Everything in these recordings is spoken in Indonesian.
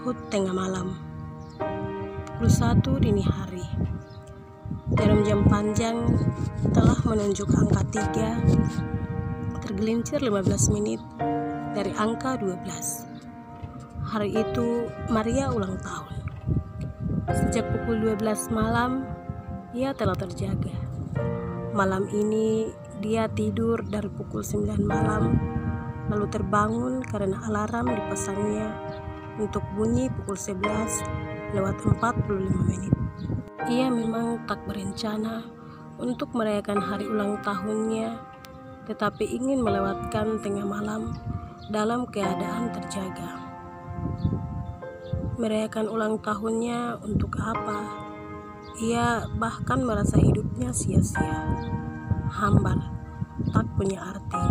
HUT tengah malam, pukul 1 dini hari. Jarum jam panjang telah menunjuk angka 3, tergelincir 15 menit dari angka 12. Hari itu Maria ulang tahun. Sejak pukul 12 malam, ia telah terjaga. Malam ini dia tidur dari pukul 9 malam, lalu terbangun karena alarm dipasangnya untuk bunyi pukul 11:45 menit. Ia memang tak berencana untuk merayakan hari ulang tahunnya, tetapi ingin melewatkan tengah malam dalam keadaan terjaga. Merayakan ulang tahunnya untuk apa? Ia bahkan merasa hidupnya sia-sia, hambar, tak punya arti,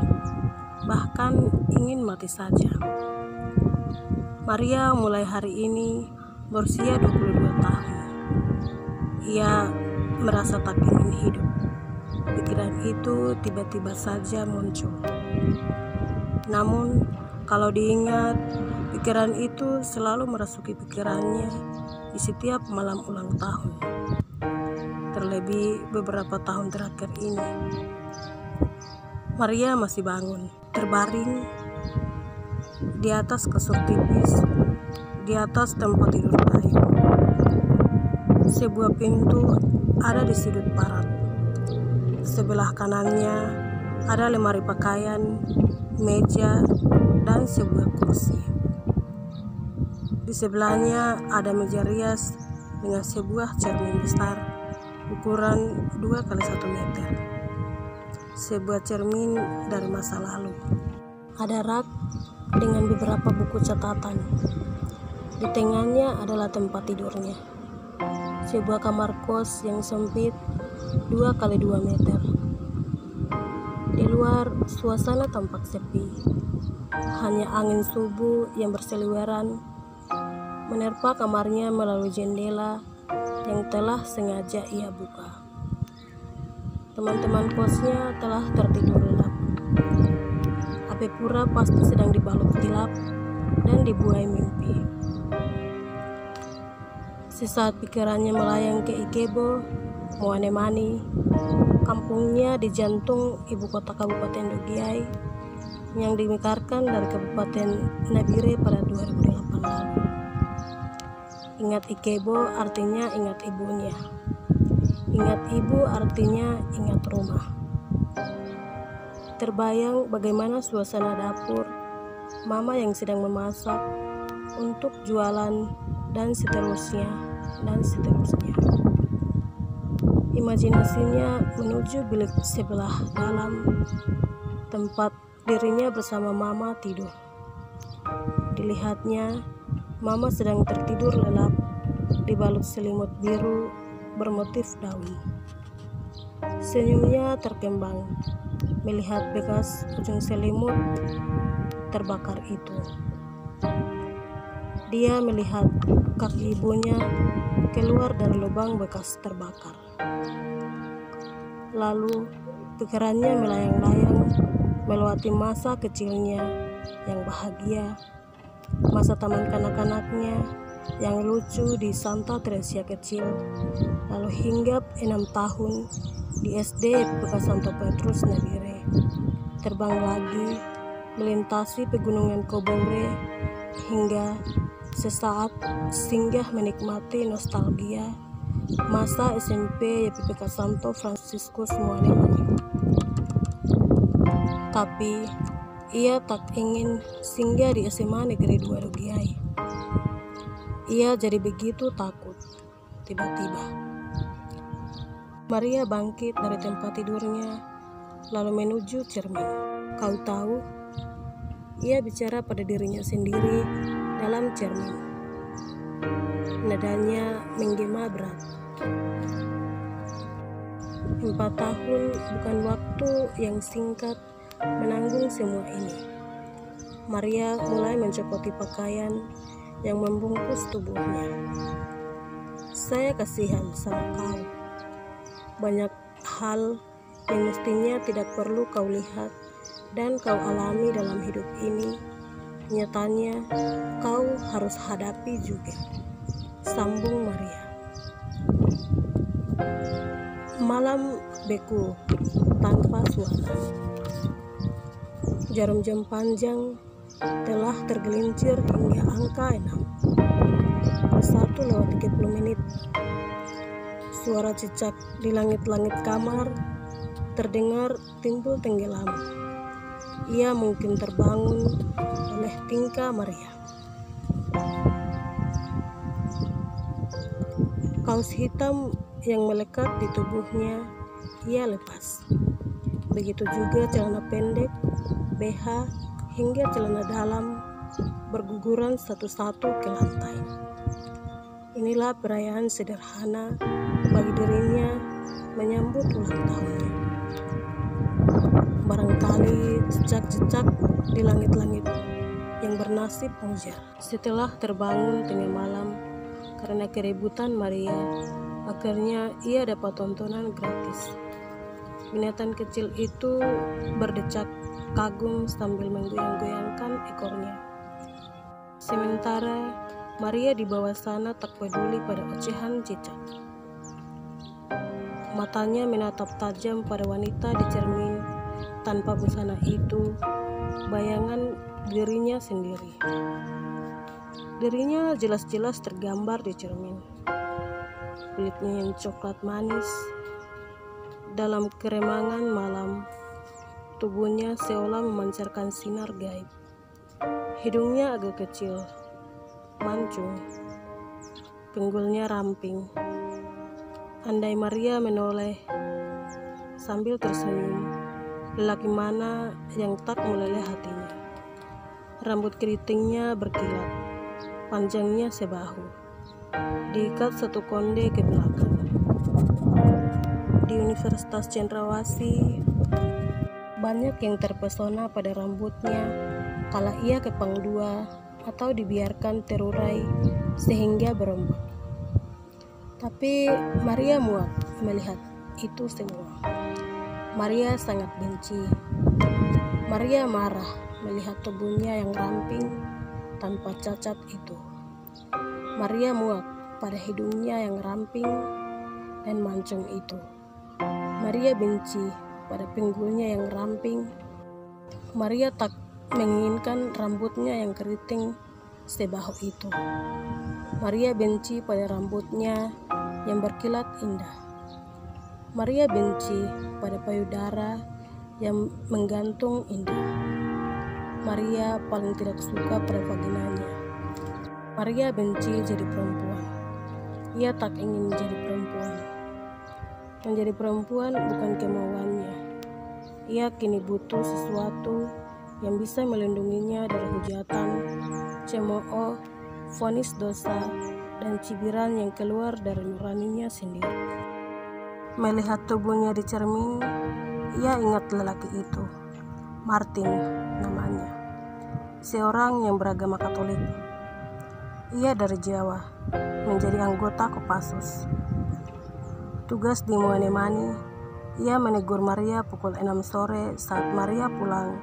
bahkan ingin mati saja. Maria mulai hari ini berusia 22 tahun. Ia merasa tak ingin hidup. Pikiran itu tiba-tiba saja muncul. Namun, kalau diingat, pikiran itu selalu merasuki pikirannya di setiap malam ulang tahun. Terlebih beberapa tahun terakhir ini. Maria masih bangun, terbaring di atas kasur tipis, di atas tempat tidur kayu. Sebuah pintu ada di sudut barat. Sebelah kanannya ada lemari pakaian, meja, dan sebuah kursi. Di sebelahnya ada meja rias dengan sebuah cermin besar ukuran 2x1 meter. Sebuah cermin dari masa lalu. Ada rak dengan beberapa buku catatan. Di tengahnya adalah tempat tidurnya. Sebuah kamar kos yang sempit 2x2 meter. Di luar, suasana tampak sepi. Hanya angin subuh yang berseliweran menerpa kamarnya melalui jendela yang telah sengaja ia buka. Teman-teman kosnya telah tertidur lelap. Api pura pasti sedang dibalut gelap dan dibuai mimpi. Sesaat pikirannya melayang ke Ikebo, Moanemani, kampungnya di jantung ibu kota Kabupaten Dogiai yang dimekarkan dari Kabupaten Nabire pada 2008 lalu. Ingat Ikebo artinya ingat ibunya. Ingat ibu artinya ingat rumah. Terbayang bagaimana suasana dapur, mama yang sedang memasak untuk jualan, dan seterusnya. Imajinasinya menuju bilik sebelah dalam, tempat dirinya bersama mama tidur. Dilihatnya, mama sedang tertidur lelap, dibalut selimut biru bermotif daun. Senyumnya terkembang melihat bekas ujung selimut terbakar itu. Dia melihat kaki ibunya keluar dari lubang bekas terbakar. Lalu pikirannya melayang-layang melewati masa kecilnya yang bahagia, masa taman kanak-kanaknya yang lucu di Santa Teresia kecil, lalu hingga 6 tahun di SD bekas Santo Petrus Nabire. Terbang lagi melintasi pegunungan Koboure hingga sesaat singgah menikmati nostalgia masa SMP YPPK Santo Fransiskus Moanemani. Tapi ia tak ingin singgah di SMA Negeri 2 Dogiai. Ia jadi begitu takut. Tiba-tiba Maria bangkit dari tempat tidurnya lalu menuju cermin. Kau tahu? Ia bicara pada dirinya sendiri dalam cermin. Nadanya menggema berat. 4 tahun bukan waktu yang singkat menanggung semua ini. Maria mulai mencopoti pakaian yang membungkus tubuhnya. Saya kasihan sama kau. Banyak hal yang mestinya tidak perlu kau lihat dan kau alami dalam hidup ini Nyatanya kau harus hadapi juga, sambung Maria. Malam beku tanpa suara. Jarum jam panjang telah tergelincir hingga angka 6. 1:30 menit. Suara cicak di langit-langit kamar terdengar timbul tenggelam. Ia mungkin terbangun oleh tingkah Maria. Kaos hitam yang melekat di tubuhnya ia lepas. Begitu juga celana pendek, BH, hingga celana dalam berguguran satu-satu ke lantai. Inilah perayaan sederhana bagi dirinya menyambut ulang tahunnya. Barangkali cicak-cicak di langit-langit yang bernasib mujar. Setelah terbangun tengah malam karena keributan Maria, akhirnya ia dapat tontonan gratis. Binatang kecil itu berdecak kagum sambil menggoyang-goyangkan ekornya. Sementara Maria di bawah sana tak peduli pada ocehan cicak. Matanya menatap tajam pada wanita di cermin tanpa busana itu, bayangan dirinya sendiri. Dirinya jelas-jelas tergambar di cermin. Kulitnya yang coklat manis. Dalam keremangan malam, tubuhnya seolah memancarkan sinar gaib. Hidungnya agak kecil, mancung. Pinggulnya ramping. Andai Maria menoleh sambil tersenyum, lelaki mana yang tak meleleh hatinya. Rambut keritingnya berkilat, panjangnya sebahu, diikat satu konde ke belakang. Di Universitas Cendrawasih, banyak yang terpesona pada rambutnya kala ia kepang dua atau dibiarkan terurai sehingga berombak. Tapi Maria muak melihat itu semua. Maria sangat benci. Maria marah melihat tubuhnya yang ramping tanpa cacat itu. Maria muak pada hidungnya yang ramping dan mancung itu. Maria benci pada pinggulnya yang ramping. Maria tak menginginkan rambutnya yang keriting sebahu itu. Maria benci pada rambutnya yang berkilat indah. Maria benci pada payudara yang menggantung indah. Maria paling tidak suka pada vaginanya. Maria benci jadi perempuan. Ia tak ingin menjadi perempuan. Menjadi perempuan bukan kemauannya. Ia kini butuh sesuatu yang bisa melindunginya dari hujatan, cemooh, vonis dosa, dan cibiran yang keluar dari nuraninya sendiri. Melihat tubuhnya di cermin, ia ingat lelaki itu, Martin namanya, seorang yang beragama Katolik. Ia dari Jawa, menjadi anggota Kopassus. Tugas di Moanemani, ia menegur Maria pukul 6 sore saat Maria pulang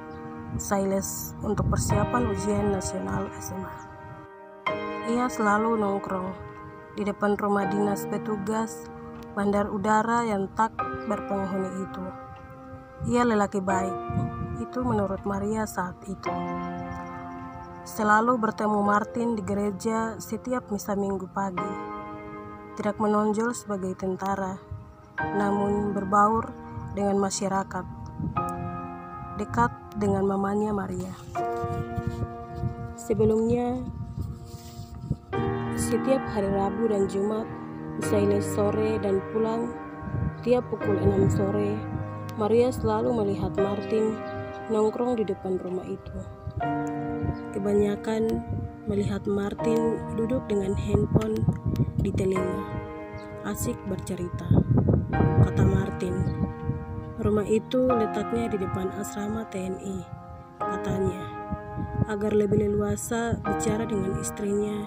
usai les untuk persiapan ujian nasional SMA. Ia selalu nongkrong di depan rumah dinas petugas bandar udara yang tak berpenghuni itu. Ia lelaki baik, itu menurut Maria saat itu. Selalu bertemu Martin di gereja setiap misa minggu pagi. Tidak menonjol sebagai tentara, namun berbaur dengan masyarakat. Dekat dengan mamanya Maria. Sebelumnya, setiap hari Rabu dan Jumat, usai les sore dan pulang, tiap pukul 6 sore, Maria selalu melihat Martin nongkrong di depan rumah itu. Kebanyakan melihat Martin duduk dengan handphone di telinga, asik bercerita. Kata Martin, rumah itu letaknya di depan asrama TNI, katanya, agar lebih leluasa bicara dengan istrinya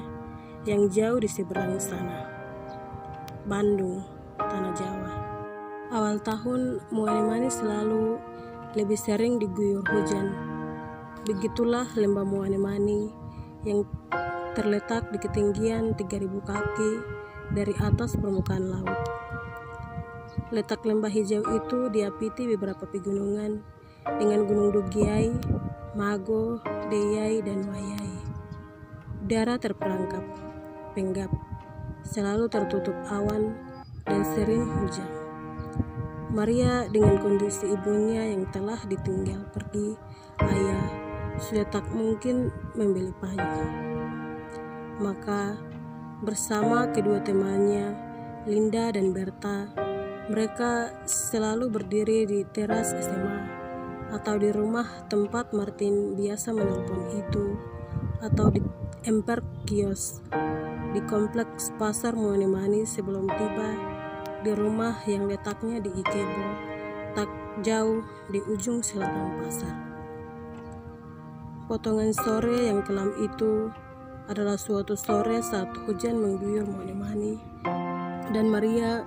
yang jauh di seberang sana. Bandung, tanah Jawa. Awal tahun Moanemani selalu lebih sering diguyur hujan. Begitulah lembah Moanemani yang terletak di ketinggian 3000 kaki dari atas permukaan laut. Letak lembah hijau itu diapiti beberapa pegunungan dengan Gunung Dugiai, Mago, Deyai, dan Wayai. Udara terperangkap, penggap, selalu tertutup awan dan sering hujan. Maria dengan kondisi ibunya yang telah ditinggal pergi ayah sudah tak mungkin membeli payung. Maka bersama kedua temannya, Linda dan Berta, mereka selalu berdiri di teras SMA atau di rumah tempat Martin biasa menelpon itu, atau di emper kios di kompleks pasar Moanemani sebelum tiba di rumah yang letaknya di Ikebo, tak jauh di ujung selatan pasar. Potongan sore yang kelam itu adalah suatu sore saat hujan mengguyur Moanemani dan Maria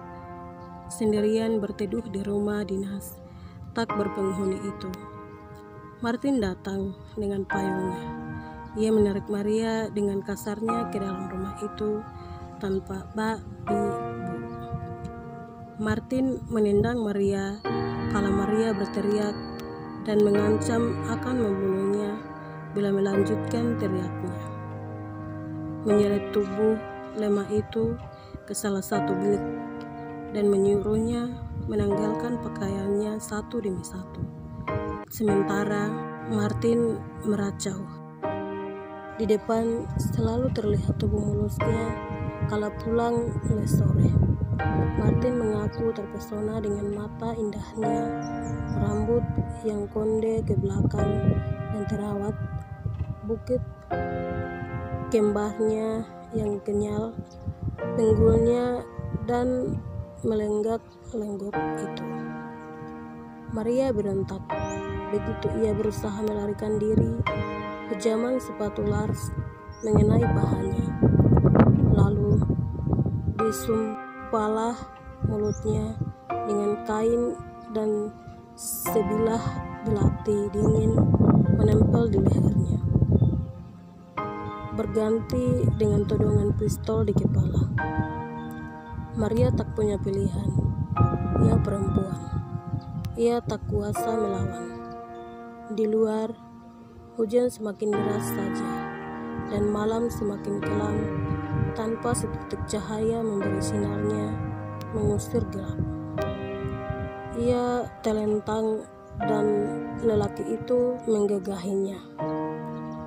sendirian berteduh di rumah dinas tak berpenghuni itu. Martin datang dengan payungnya. Ia menarik Maria dengan kasarnya ke dalam rumah itu tanpa bak, bi, bu. Martin menendang Maria kala Maria berteriak dan mengancam akan membunuhnya bila melanjutkan teriaknya. Menyeret tubuh lemah itu ke salah satu bilik dan menyuruhnya menanggalkan pakaiannya satu demi satu. Sementara Martin meracau. Di depan selalu terlihat tubuh mulusnya kala pulang oleh sore. Martin mengaku terpesona dengan mata indahnya, rambut yang konde ke belakang dan terawat, bukit kembarnya yang kenyal, pinggulnya dan melenggak-lenggok itu. Maria berontak begitu ia berusaha melarikan diri. Kejaman sepatu Lars mengenai pahanya, lalu disumpalah mulutnya dengan kain dan sebilah belati dingin menempel di lehernya, berganti dengan todongan pistol di kepala. Maria tak punya pilihan. Ia perempuan. Ia tak kuasa melawan. Di luar, hujan semakin deras saja, dan malam semakin kelam, tanpa setitik cahaya memberi sinarnya mengusir gelap. Ia telentang dan lelaki itu menggagahinya.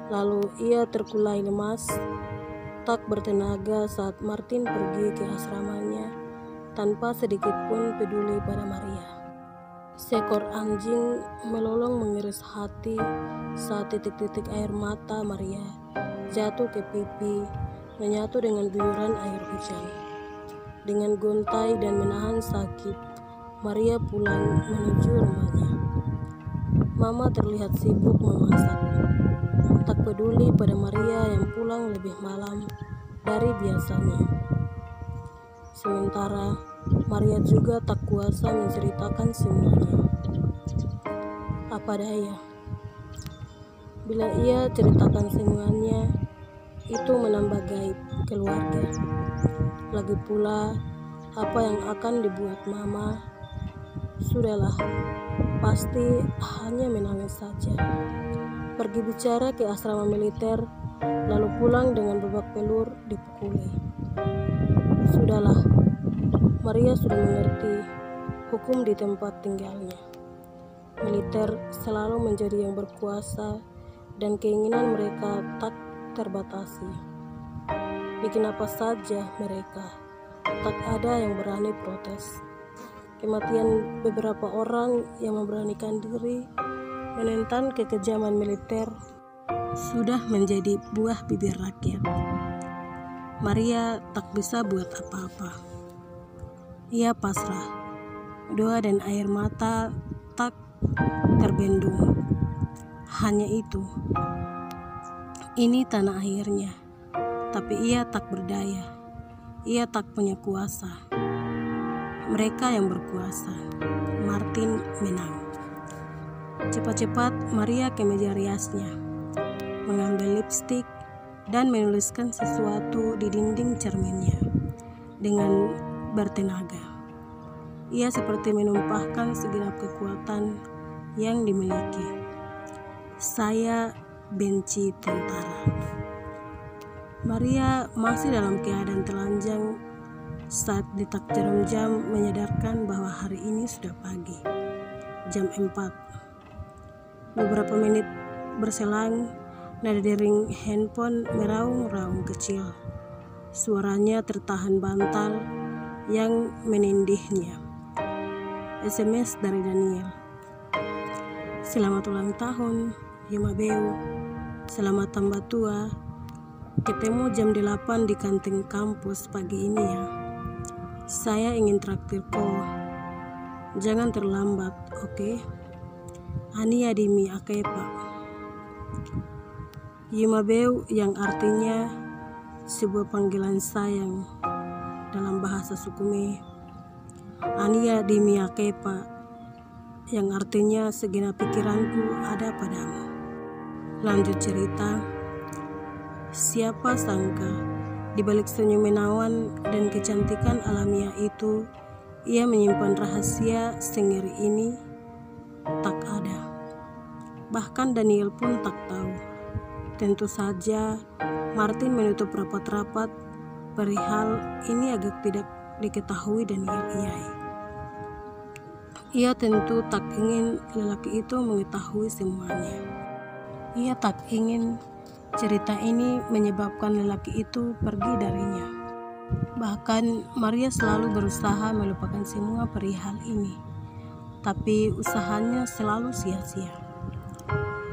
Lalu ia terkulai lemas, tak bertenaga saat Martin pergi ke asramanya tanpa sedikit pun peduli pada Maria. Seekor anjing melolong mengiris hati saat titik-titik air mata Maria jatuh ke pipi, menyatu dengan guyuran air hujan. Dengan gontai dan menahan sakit, Maria pulang menuju rumahnya. Mama terlihat sibuk memasak, tak peduli pada Maria yang pulang lebih malam dari biasanya. Sementara Maria juga tak kuasa menceritakan semuanya. Apa daya, bila ia ceritakan semuanya, itu menambah gaib keluarga. Lagi pula, apa yang akan dibuat Mama? Sudahlah, pasti hanya menangis saja. Pergi bicara ke asrama militer, lalu pulang dengan babak pelur dipukuli. Sudahlah, Maria sudah mengerti hukum di tempat tinggalnya. Militer selalu menjadi yang berkuasa dan keinginan mereka tak terbatasi. Bikin apa saja mereka, tak ada yang berani protes. Kematian beberapa orang yang memberanikan diri menentang kekejaman militer sudah menjadi buah bibir rakyat. Maria tak bisa buat apa-apa. Ia pasrah. Doa dan air mata tak terbendung. Hanya itu. Ini tanah airnya. Tapi ia tak berdaya. Ia tak punya kuasa. Mereka yang berkuasa. Martin menang. Cepat-cepat Maria ke meja riasnya, mengambil lipstik dan menuliskan sesuatu di dinding cerminnya dengan bertenaga. Ia seperti menumpahkan segenap kekuatan yang dimiliki. Saya benci tentara. Maria masih dalam keadaan telanjang saat detak jarum jam menyadarkan bahwa hari ini sudah pagi, jam 4. Beberapa menit berselang, nada dering handphone meraung-raung kecil. Suaranya tertahan bantal yang menindihnya. SMS dari Daniel. Selamat ulang tahun, Yumabeu. Selamat tambah tua. Ketemu jam 8 di kantin kampus pagi ini ya. Saya ingin traktir kau. Jangan terlambat, oke? Ania Dimi Akepa. Yumabeu yang artinya sebuah panggilan sayang dalam bahasa Sukumi. Ania Dimi Akepa yang artinya segenap pikiranku ada padamu. Lanjut cerita. Siapa sangka di balik senyum menawan dan kecantikan alamiah itu, ia menyimpan rahasia sengeri ini tak ada. Bahkan Daniel pun tak tahu. Tentu saja Martin menutup rapat-rapat perihal ini agak tidak diketahui Daniel Iyai. Ia tentu tak ingin lelaki itu mengetahui semuanya. Ia tak ingin cerita ini menyebabkan lelaki itu pergi darinya. Bahkan Maria selalu berusaha melupakan semua perihal ini, tapi usahanya selalu sia-sia.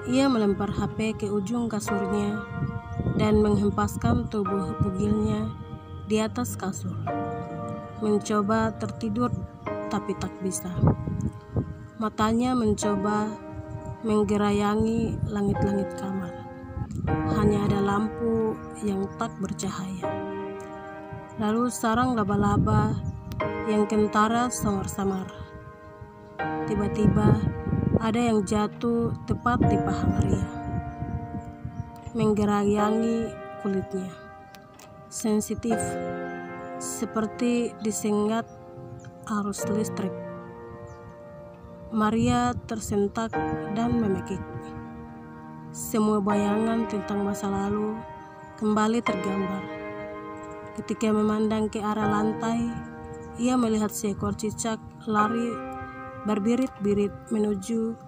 Ia melempar HP ke ujung kasurnya dan menghempaskan tubuh bugilnya di atas kasur. Mencoba tertidur tapi tak bisa. Matanya mencoba menggerayangi langit-langit kamar. Hanya ada lampu yang tak bercahaya. Lalu sarang laba-laba yang kentara samar-samar. Tiba-tiba ada yang jatuh tepat di paha Maria, menggerayangi kulitnya. Sensitif, seperti disengat arus listrik. Maria tersentak dan memekik. Semua bayangan tentang masa lalu kembali tergambar. Ketika memandang ke arah lantai, ia melihat seekor cicak lari berbirit-birit menuju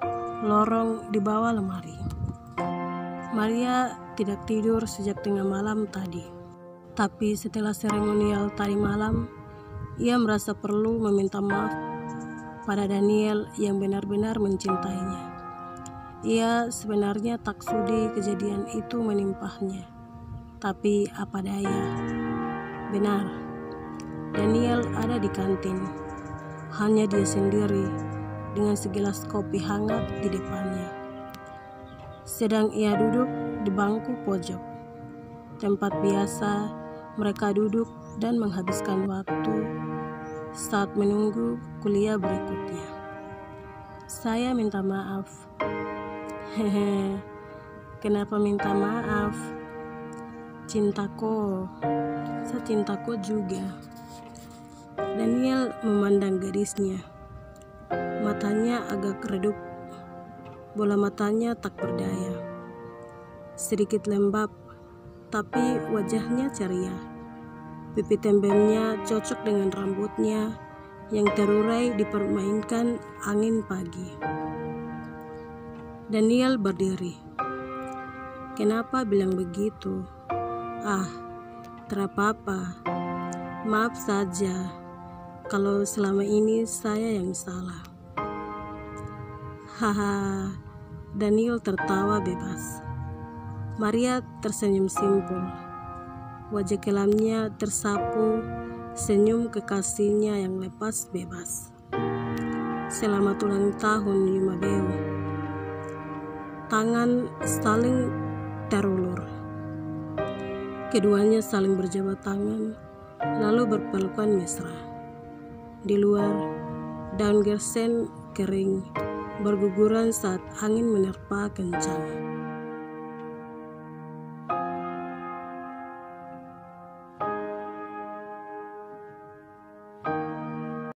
lorong di bawah lemari. Maria tidak tidur sejak tengah malam tadi. Tapi setelah seremonial tadi malam, ia merasa perlu meminta maaf pada Daniel yang benar-benar mencintainya. Ia sebenarnya tak sudi kejadian itu menimpahnya. Tapi apa daya. Benar, Daniel ada di kantin. Hanya dia sendiri dengan segelas kopi hangat di depannya. Sedang ia duduk di bangku pojok, tempat biasa mereka duduk dan menghabiskan waktu saat menunggu kuliah berikutnya. Saya minta maaf. Hehe, kenapa minta maaf? Cintaku, saya cintaku juga. Daniel memandang gadisnya. Matanya agak redup. Bola matanya tak berdaya. Sedikit lembab, tapi wajahnya ceria. Pipi tembemnya cocok dengan rambutnya yang terurai dipermainkan angin pagi. Daniel berdiri. Kenapa bilang begitu? Ah, terapa-apa. Maaf saja kalau selama ini saya yang salah. Haha, Daniel tertawa bebas. Maria tersenyum simpul. Wajah kelamnya tersapu senyum kekasihnya yang lepas bebas. Selamat ulang tahun Yumabeu. Tangan saling terulur. Keduanya saling berjabat tangan, lalu berpelukan mesra. Di luar, daun gersen kering berguguran saat angin menerpa kencang.